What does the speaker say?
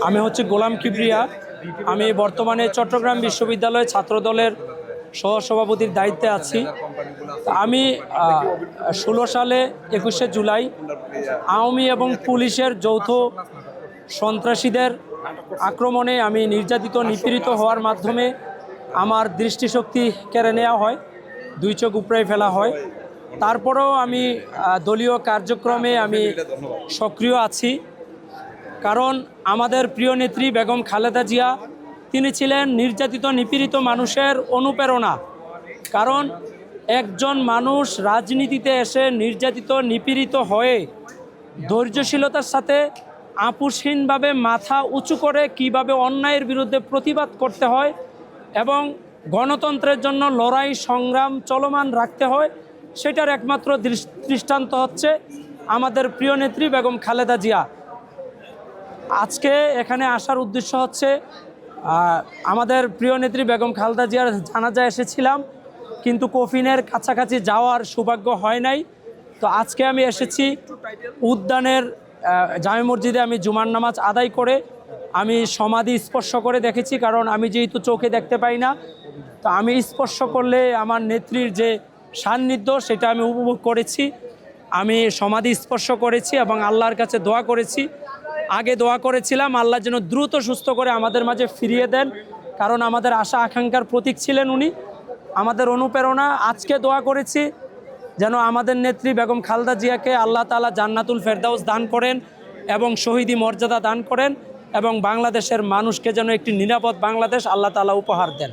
আমি হচ্ছে গোলাম কিবরিয়া। আমি বর্তমানে চট্টগ্রাম বিশ্ববিদ্যালয় ছাত্রদলের সহসভাপতির দায়িত্বে আছি। আমি 16 সালে 21শে জুলাই আওয়ামী এবং পুলিশের যৌথ সন্ত্রাসীদের আক্রমণে আমি নির্যাতিত নিপীড়িত হওয়ার মাধ্যমে আমার দৃষ্টিশক্তি কেড়ে নেওয়া হয়, 2 চোখ উপড়ে ফেলা হয়। তারপরেও আমি দলীয় কার্যক্রমে আমি সক্রিয় আছি, কারণ আমাদের প্রিয় নেত্রী বেগম খালেদা জিয়া তিনি ছিলেন নির্যাতিত নিপীড়িত মানুষের অনুপ্রেরণা। কারণ একজন মানুষ রাজনীতিতে এসে নির্যাতিত নিপীড়িত হয়ে ধৈর্যশীলতার সাথে আপোষহীনভাবে মাথা উঁচু করে কিভাবে অন্যায়ের বিরুদ্ধে প্রতিবাদ করতে হয় এবং গণতন্ত্রের জন্য লড়াই সংগ্রাম চলমান রাখতে হয়, সেটার একমাত্র দৃষ্টান্ত হচ্ছে আমাদের প্রিয় নেত্রী বেগম খালেদা জিয়া। আজকে এখানে আসার উদ্দেশ্য হচ্ছে আমাদের প্রিয় নেত্রী বেগম খালেদা জিয়ার জানাজায় এসেছিলাম, কিন্তু কফিনের কাছাকাছি যাওয়ার সৌভাগ্য হয় নাই। তো আজকে আমি এসেছি উদ্যানের জামে মসজিদে। আমি জুমার নামাজ আদায় করে আমি সমাধি স্পর্শ করে দেখেছি, কারণ আমি যেহেতু চোখে দেখতে পাই না, তো আমি স্পর্শ করলে আমার নেত্রীর যে সান্নিধ্য সেটা আমি উপভোগ করেছি। আমি সমাধি স্পর্শ করেছি এবং আল্লাহর কাছে দোয়া করেছি। আগে দোয়া করেছিলাম আল্লাহ যেন দ্রুত সুস্থ করে আমাদের মাঝে ফিরিয়ে দেন, কারণ আমাদের আশা আকাঙ্ক্ষার প্রতীক ছিলেন উনি, আমাদের অনুপ্রেরণা। আজকে দোয়া করেছি যেন আমাদের নেত্রী বেগম খালেদা জিয়াকে আল্লাহ তাআলা জান্নাতুল ফেরদাউস দান করেন এবং শহীদি মর্যাদা দান করেন এবং বাংলাদেশের মানুষকে যেন একটি নিরাপদ বাংলাদেশ আল্লাহ তাআলা উপহার দেন।